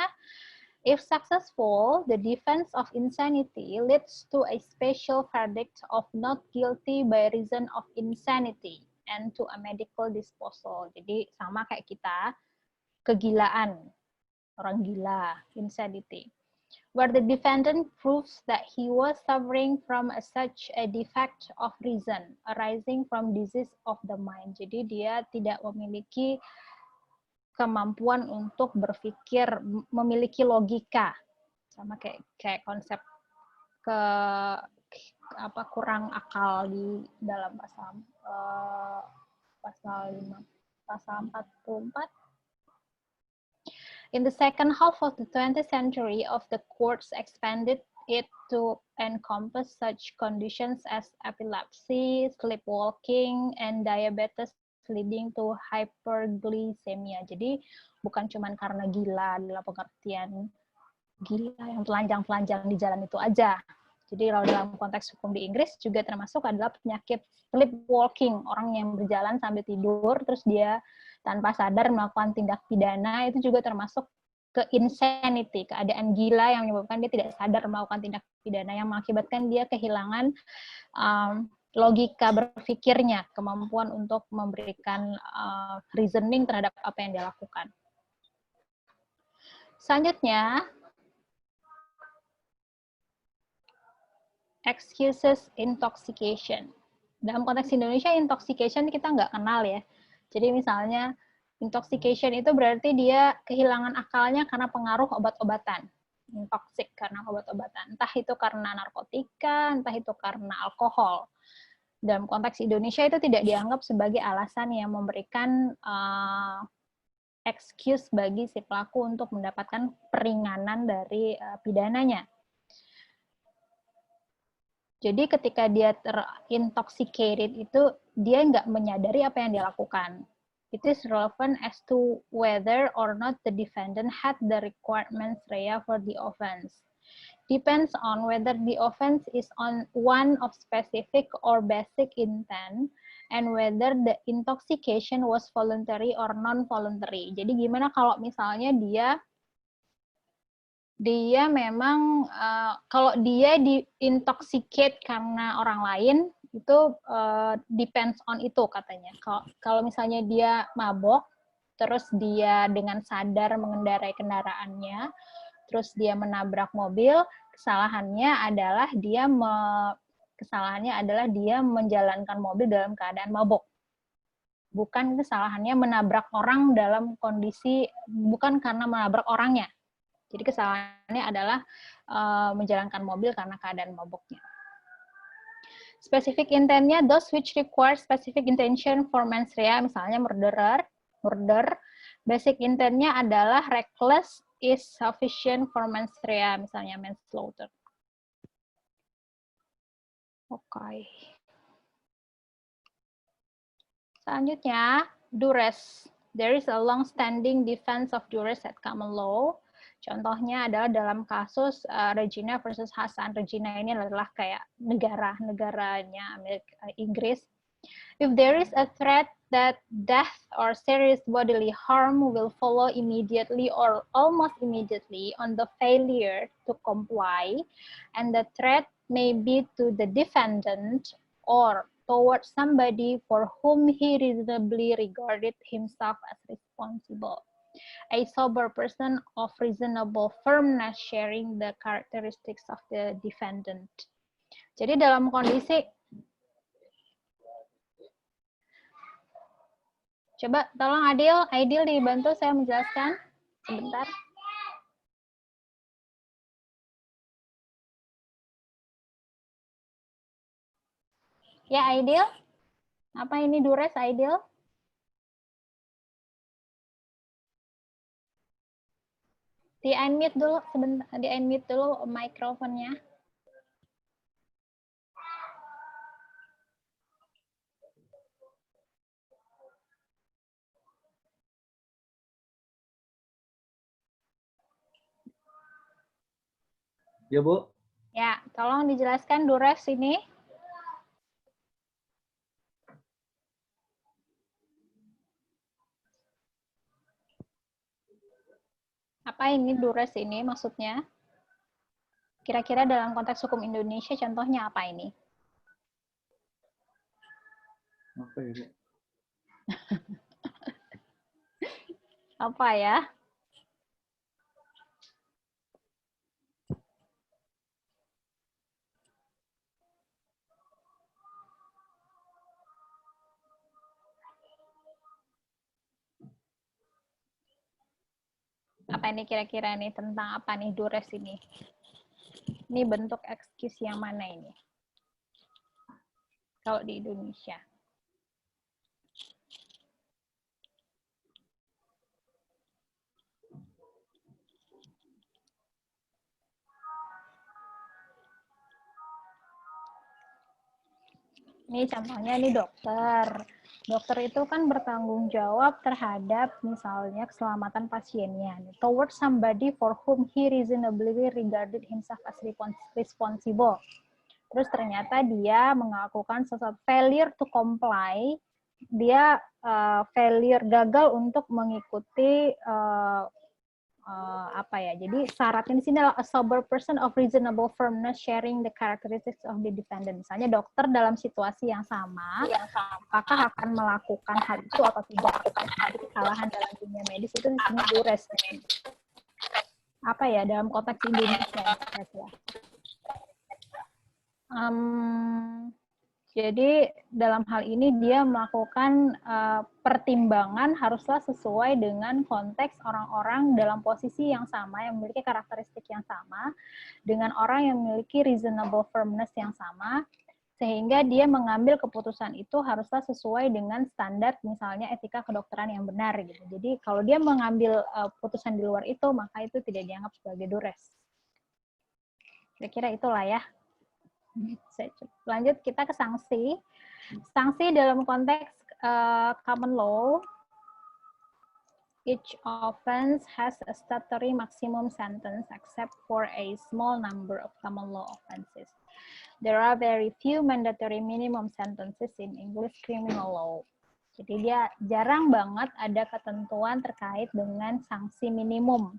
If successful, the defense of insanity leads to a special verdict of not guilty by reason of insanity and to a medical disposal. Jadi sama kayak kita, kegilaan, orang gila, insanity. Where the defendant proves that he was suffering from such a defect of reason arising from disease of the mind. Jadi dia tidak memiliki kemampuan untuk berpikir, memiliki logika, sama kayak konsep kurang akal di dalam pasal 44. In the second half of the 20th century, the courts expanded it to encompass such conditions as epilepsy, sleepwalking, and diabetes leading to hyperglycemia. Jadi bukan cuma karena gila dalam pengertian gila yang telanjang-telanjang di jalan itu aja. Jadi kalau dalam konteks hukum di Inggris juga termasuk adalah penyakit sleepwalking, orang yang berjalan sambil tidur terus dia tanpa sadar melakukan tindak pidana, itu juga termasuk ke insanity, keadaan gila yang menyebabkan dia tidak sadar melakukan tindak pidana yang mengakibatkan dia kehilangan logika berpikirnya, kemampuan untuk memberikan reasoning terhadap apa yang dia lakukan. Selanjutnya, excuses intoxication. Dalam konteks Indonesia, intoxication kita nggak kenal ya. Jadi misalnya, intoxication itu berarti dia kehilangan akalnya karena pengaruh obat-obatan. Intoxic karena obat-obatan. Entah itu karena narkotika, entah itu karena alkohol. Dalam konteks Indonesia itu tidak dianggap sebagai alasan yang memberikan excuse bagi si pelaku untuk mendapatkan peringanan dari pidananya. Jadi ketika dia terintoxicated itu dia nggak menyadari apa yang dia lakukan. It is relevant as to whether or not the defendant had the required mens rea for the offense. Depends on whether the offense is on one of specific or basic intent and whether the intoxication was voluntary or non-voluntary. Jadi gimana kalau misalnya dia memang kalau dia di-intoxicate karena orang lain, itu depends on itu katanya. Kalau misalnya dia mabok, terus dia dengan sadar mengendarai kendaraannya, terus dia menabrak mobil, kesalahannya adalah dia menjalankan mobil dalam keadaan mabok. Bukan kesalahannya menabrak orang dalam kondisi, bukan karena menabrak orangnya. Jadi kesalahannya adalah menjalankan mobil karena keadaan maboknya. Specific intent-nya, those which require specific intention for mens rea, misalnya murder. Basic intent-nya adalah reckless is sufficient for mens rea, misalnya manslaughter. Oke. Selanjutnya, duress. There is a long-standing defense of duress at common law. Contohnya adalah dalam kasus Regina versus Hassan. Regina ini adalah kayak negaranya Inggris. If there is a threat that death or serious bodily harm will follow immediately or almost immediately on the failure to comply, and the threat may be to the defendant or towards somebody for whom he reasonably regarded himself as responsible. A sober person of reasonable firmness sharing the characteristics of the defendant. Jadi dalam kondisi, coba tolong Aidil dibantu saya menjelaskan sebentar. Ya Aidil, apa ini Dures Aidil? Di unmute dulu sebentar, di unmute dulu mikrofonnya. Ya, Bu. Ya, tolong dijelaskan Dures ini. Apa ini Dures ini maksudnya? Kira-kira dalam konteks hukum Indonesia contohnya apa ini? Apa ya, Bu? Apa ya? Apa ini kira-kira nih tentang apa nih Dures ini? Ini bentuk excuse yang mana ini? Kalau di Indonesia. Ini contohnya ini dokter. Dokter itu kan bertanggung jawab terhadap misalnya keselamatan pasiennya. Towards somebody for whom he reasonably regarded himself as responsible. Terus ternyata dia melakukan sesuatu failure to comply, dia failure gagal untuk mengikuti apa ya? Jadi syaratnya di sini adalah a sober person of reasonable firmness sharing the characteristics of the defendant. Misalnya dokter dalam situasi yang sama, apakah akan melakukan hal itu atau tidak? Jadi kesalahan dalam dunia medis itu disebut Dures. Apa ya dalam konteks Indonesia? Jadi dalam hal ini dia melakukan pertimbangan haruslah sesuai dengan konteks orang-orang dalam posisi yang sama, yang memiliki karakteristik yang sama, dengan orang yang memiliki reasonable firmness yang sama, sehingga dia mengambil keputusan itu haruslah sesuai dengan standar misalnya etika kedokteran yang benar gitu. Jadi kalau dia mengambil putusan di luar itu, maka itu tidak dianggap sebagai Dures. Kira-kira itulah ya. Lanjut kita ke sanksi. Sanksi dalam konteks common law, each offense has a statutory maximum sentence except for a small number of common law offenses. There are very few mandatory minimum sentences in English criminal law. Jadi dia jarang banget ada ketentuan terkait dengan sanksi minimum.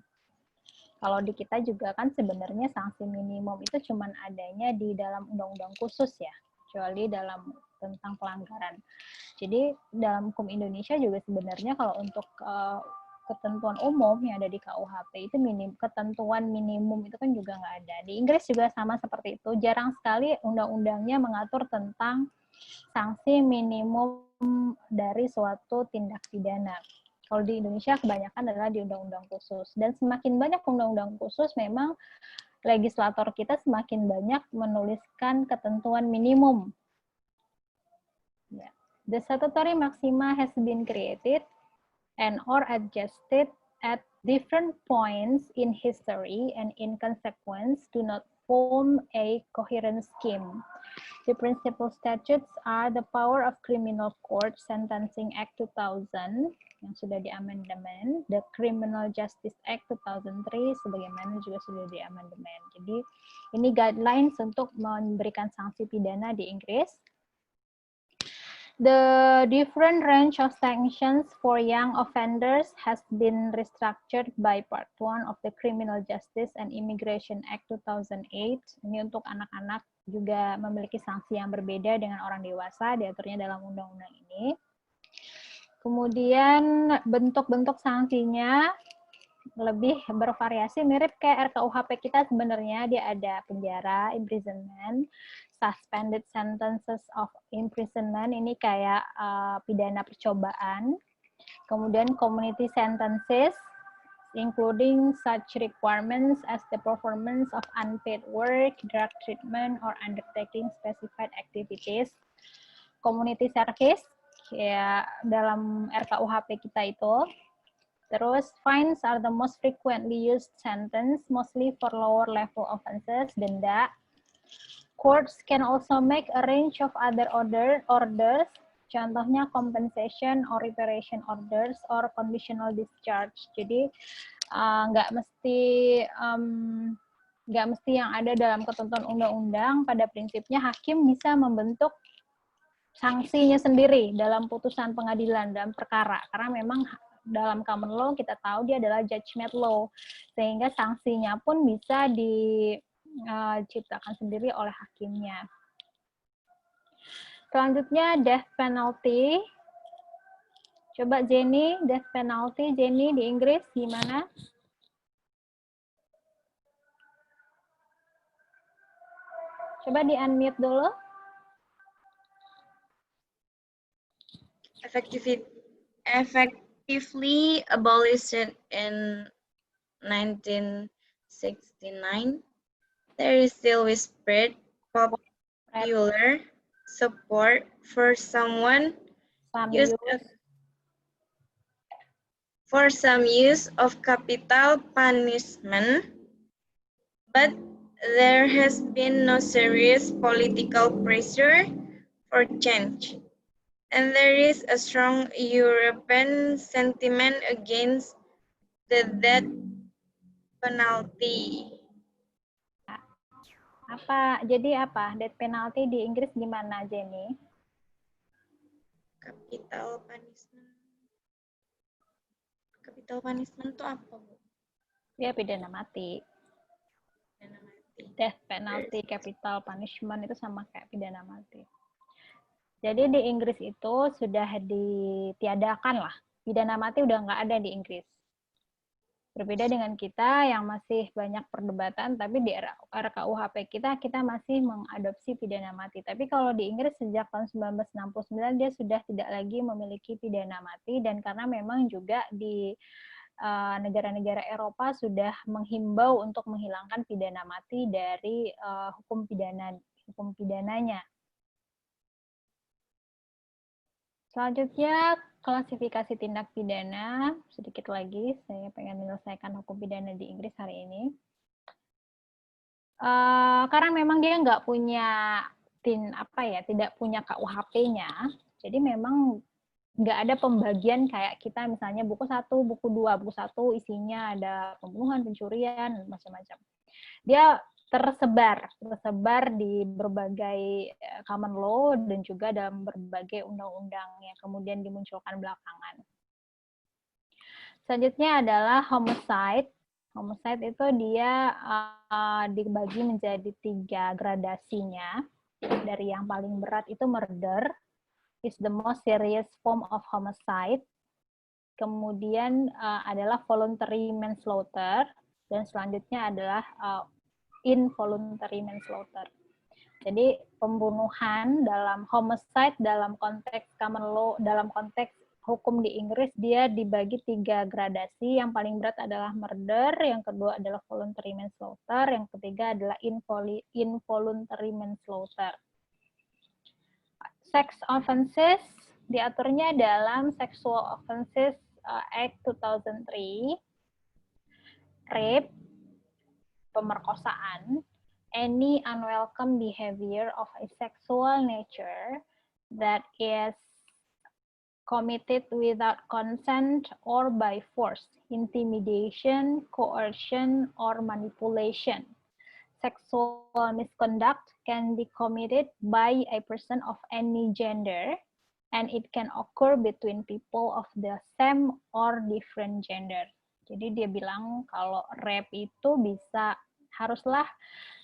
Kalau di kita juga kan sebenarnya sanksi minimum itu cuman adanya di dalam undang-undang khusus ya, kecuali dalam tentang pelanggaran. Jadi dalam hukum Indonesia juga sebenarnya kalau untuk ketentuan umum yang ada di KUHP itu ketentuan minimum itu kan juga nggak ada. Di Inggris juga sama seperti itu. Jarang sekali undang-undangnya mengatur tentang sanksi minimum dari suatu tindak pidana. Kalau di Indonesia kebanyakan adalah di undang-undang khusus. Dan semakin banyak undang-undang khusus, memang legislator kita semakin banyak menuliskan ketentuan minimum. The statutory maxima has been created and or adjusted at different points in history and in consequence do not form a coherent scheme. The principal statutes are the Power of Criminal Court Sentencing Act 2000 yang sudah di-amandemen, the Criminal Justice Act 2003 sebagaimana juga sudah di-amandemen. Jadi ini guidelines untuk memberikan sanksi pidana di Inggris. The different range of sanctions for young offenders has been restructured by Part 1 of the Criminal Justice and Immigration Act 2008. Ini untuk anak-anak juga memiliki sanksi yang berbeda dengan orang dewasa, diaturnya dalam undang-undang ini. Kemudian bentuk-bentuk sanksinya lebih bervariasi, mirip kayak RKUHP kita sebenarnya. Dia ada penjara, imprisonment, suspended sentences of imprisonment, ini kayak pidana percobaan. Kemudian community sentences, including such requirements as the performance of unpaid work, drug treatment, or undertaking specified activities. Community service, ya dalam RKUHP kita itu. Terus, fines are the most frequently used sentence, mostly for lower level offenses, denda. Courts can also make a range of other orders, contohnya compensation or reparation orders or conditional discharge. Jadi nggak mesti yang ada dalam ketentuan undang-undang. Pada prinsipnya hakim bisa membentuk sanksinya sendiri dalam putusan pengadilan dalam perkara, karena memang dalam common law kita tahu dia adalah judgment law, sehingga sanksinya pun bisa diciptakan sendiri oleh hakimnya. Selanjutnya death penalty. Coba Jenny, death penalty Jenny di Inggris gimana? Coba di unmute dulu. Effectively abolished in 1969, there is still widespread popular support for some use of capital punishment, but there has been no serious political pressure for change. And there is a strong European sentiment against the death penalty. Jadi apa? Death penalty di Inggris gimana, Jenny? Capital punishment. Capital punishment itu apa, Bu? Ya, pidana mati. Pidana mati. Death penalty, capital punishment itu sama kayak pidana mati. Jadi di Inggris itu sudah ditiadakan lah. Pidana mati udah nggak ada di Inggris. Berbeda dengan kita yang masih banyak perdebatan, tapi di RKUHP kita masih mengadopsi pidana mati. Tapi kalau di Inggris sejak tahun 1969 dia sudah tidak lagi memiliki pidana mati, dan karena memang juga di negara-negara Eropa sudah menghimbau untuk menghilangkan pidana mati dari hukum pidananya. Selanjutnya, klasifikasi tindak pidana. Sedikit lagi, saya pengen menyelesaikan hukum pidana di Inggris hari ini. Karena memang dia nggak punya tidak punya KUHP-nya, jadi memang nggak ada pembagian kayak kita misalnya buku 1, buku 2. Buku 1 isinya ada pembunuhan, pencurian, macam-macam. Dia tersebar di berbagai common law dan juga dalam berbagai undang-undang yang kemudian dimunculkan belakangan. Selanjutnya adalah homicide. Homicide itu dia dibagi menjadi 3 gradasinya. Dari yang paling berat itu murder, is the most serious form of homicide. Kemudian adalah voluntary manslaughter, dan selanjutnya adalah involuntary manslaughter. Jadi pembunuhan dalam homicide dalam konteks common law, dalam konteks hukum di Inggris dia dibagi 3 gradasi. Yang paling berat adalah murder, yang kedua adalah voluntary manslaughter, yang ketiga adalah involuntary manslaughter. Sex offenses diaturnya dalam Sexual Offences Act 2003. Rape, pemerkosaan, any unwelcome behavior of a sexual nature that is committed without consent or by force, intimidation, coercion, or manipulation. Sexual misconduct can be committed by a person of any gender, and it can occur between people of the same or different gender. Jadi dia bilang kalau rape itu haruslah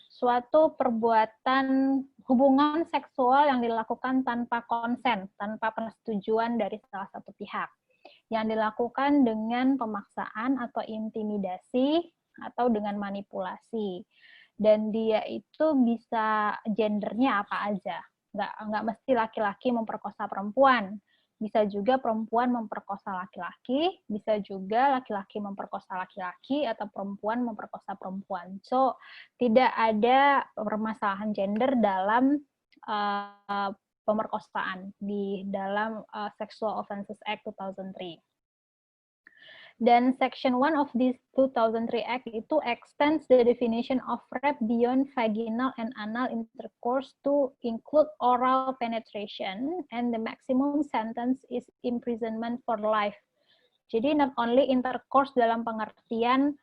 suatu perbuatan hubungan seksual yang dilakukan tanpa konsen, tanpa persetujuan dari salah satu pihak, yang dilakukan dengan pemaksaan atau intimidasi atau dengan manipulasi. Dan dia itu bisa gendernya apa aja. Nggak mesti laki-laki memperkosa perempuan. Bisa juga perempuan memperkosa laki-laki, bisa juga laki-laki memperkosa laki-laki, atau perempuan memperkosa perempuan. So, tidak ada permasalahan gender dalam pemerkosaan di dalam Sexual Offences Act 2003. Dan Section 1 of this 2003 Act itu extends the definition of rape beyond vaginal and anal intercourse to include oral penetration, and the maximum sentence is imprisonment for life. Jadi not only intercourse dalam pengertian,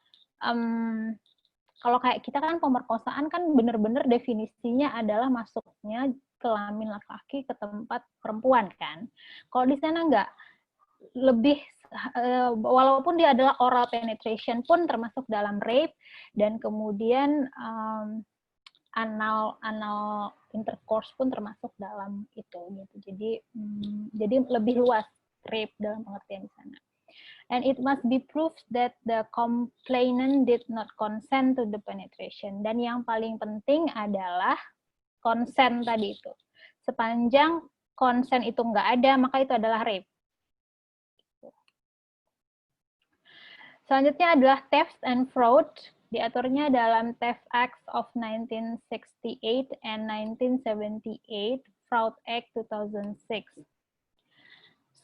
kalau kayak kita kan pemerkosaan kan benar-benar definisinya adalah masuknya kelamin laki-laki ke tempat perempuan kan. Kalau di sana enggak, lebih walaupun dia adalah oral penetration pun termasuk dalam rape, dan kemudian anal intercourse pun termasuk dalam itu gitu. Jadi lebih luas rape dalam pengertian di sana. And it must be proved that the complainant did not consent to the penetration. Dan yang paling penting adalah consent tadi itu. Sepanjang consent itu nggak ada, maka itu adalah rape. Selanjutnya adalah theft and fraud. Diaturnya dalam Theft Acts of 1968 and 1978, Fraud Act 2006.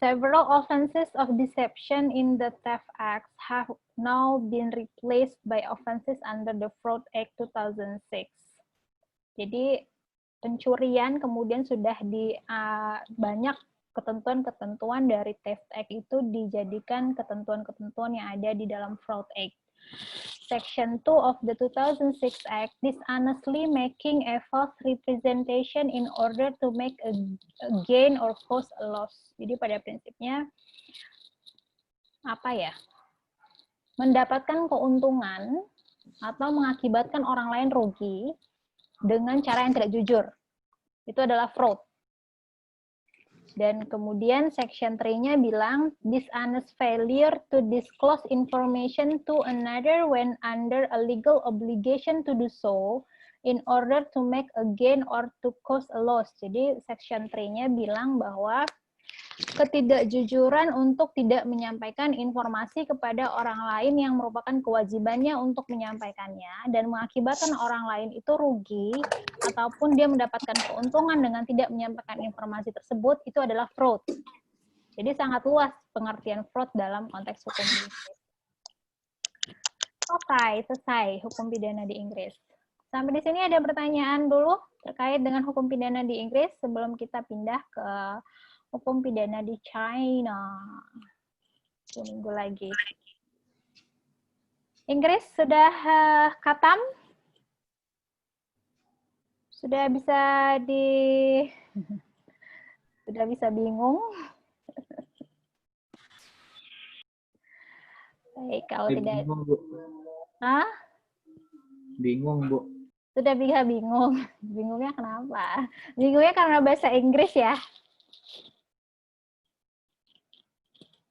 Several offenses of deception in the Theft Acts have now been replaced by offenses under the Fraud Act 2006. Jadi pencurian kemudian sudah banyak ketentuan-ketentuan dari Theft Act itu dijadikan ketentuan-ketentuan yang ada di dalam Fraud Act. Section 2 of the 2006 Act, dishonestly making a false representation in order to make a gain or cause a loss. Jadi pada prinsipnya apa ya? Mendapatkan keuntungan atau mengakibatkan orang lain rugi dengan cara yang tidak jujur. Itu adalah fraud. Dan kemudian section 3-nya bilang dishonest failure to disclose information to another when under a legal obligation to do so in order to make a gain or to cause a loss. Jadi section 3-nya bilang bahwa ketidakjujuran untuk tidak menyampaikan informasi kepada orang lain yang merupakan kewajibannya untuk menyampaikannya dan mengakibatkan orang lain itu rugi ataupun dia mendapatkan keuntungan dengan tidak menyampaikan informasi tersebut, itu adalah fraud. Jadi sangat luas pengertian fraud dalam konteks hukum di Inggris. Oke, selesai hukum pidana di Inggris. Sampai di sini ada pertanyaan dulu terkait dengan hukum pidana di Inggris sebelum kita pindah ke hukum pidana di China. Seminggu lagi. Inggris sudah khatam? Sudah bisa bingung? Baik, kalau tidak. Bingung, Bu. Hah? Bingung, Bu. Sudah bisa bingung. Bingungnya kenapa? Bingungnya karena bahasa Inggris ya?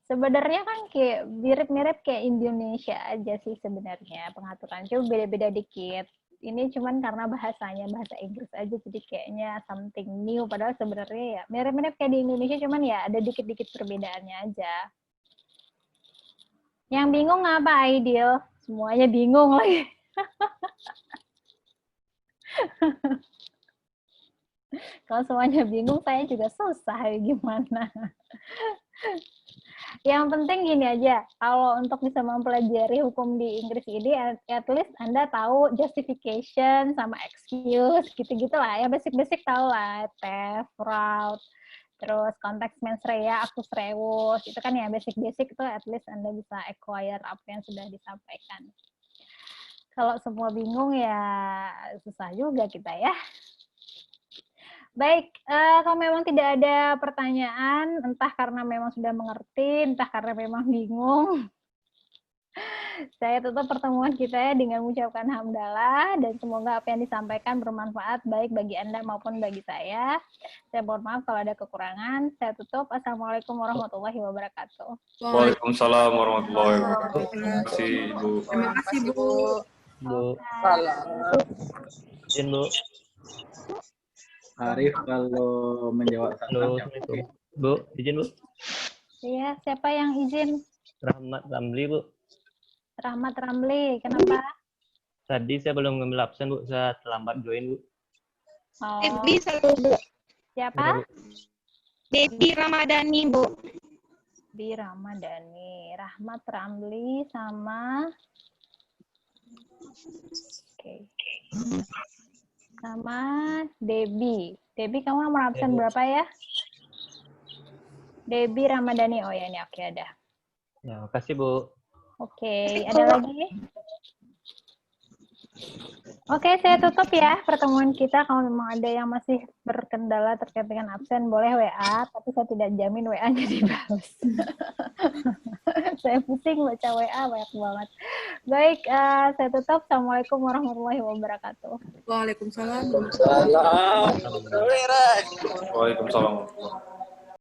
Sebenarnya kan kayak mirip-mirip kayak Indonesia aja sih sebenarnya pengaturan, cuma beda-beda dikit. Ini cuman karena bahasanya bahasa Inggris aja, jadi kayaknya something new. Padahal sebenarnya ya mirip-mirip kayak di Indonesia, cuman ya ada dikit-dikit perbedaannya aja. Yang bingung apa, Aidil? Semuanya bingung lagi. Kalau semuanya bingung, saya juga susah. Gimana? Yang penting gini aja, kalau untuk bisa mempelajari hukum di Inggris ini, at least Anda tahu justification sama excuse, gitu-gitu lah. Ya basic-basic tahu lah, theft, fraud, terus konteks mens rea, actus reus, itu kan ya basic-basic itu at least Anda bisa acquire apa yang sudah disampaikan. Kalau semua bingung ya susah juga kita ya. Baik, kalau memang tidak ada pertanyaan, entah karena memang sudah mengerti, entah karena memang bingung, saya tutup pertemuan kita ya dengan mengucapkan hamdalah dan semoga apa yang disampaikan bermanfaat baik bagi Anda maupun bagi saya. Saya mohon maaf kalau ada kekurangan. Saya tutup. Assalamualaikum warahmatullahi wabarakatuh. Waalaikumsalam warahmatullahi wabarakatuh. Terima kasih, Ibu. Terima kasih, Bu. Bu. Izin, Bu. Arif kalau menjawab Halo, salam. Assalamualaikum. Bu, izin, Bu. Iya, siapa yang izin? Rahmat Ramli, Bu. Rahmat Ramli. Kenapa? Tadi saya belum ngambil absen, Bu. Saya terlambat join, Bu. Oh, Debbie satu, Bu. siapa? Debbie Ramadhani, Bu. Bi Ramadhani. Rahmat Ramli sama Oke. Sama Debbie. Debbie, kamu nomor absen berapa ya? Debbie Ramadhani. Oh ya, ini oke ada. Ya, makasih, Bu. Oke, ada lagi? Oke, saya tutup ya pertemuan kita. Kalau memang ada yang masih berkendala terkait dengan absen, boleh WA, tapi saya tidak jamin WA-nya dibalas. Saya pusing baca WA, banyak banget. Baik, saya tutup. Assalamualaikum warahmatullahi wabarakatuh. Waalaikumsalam. Waalaikumsalam.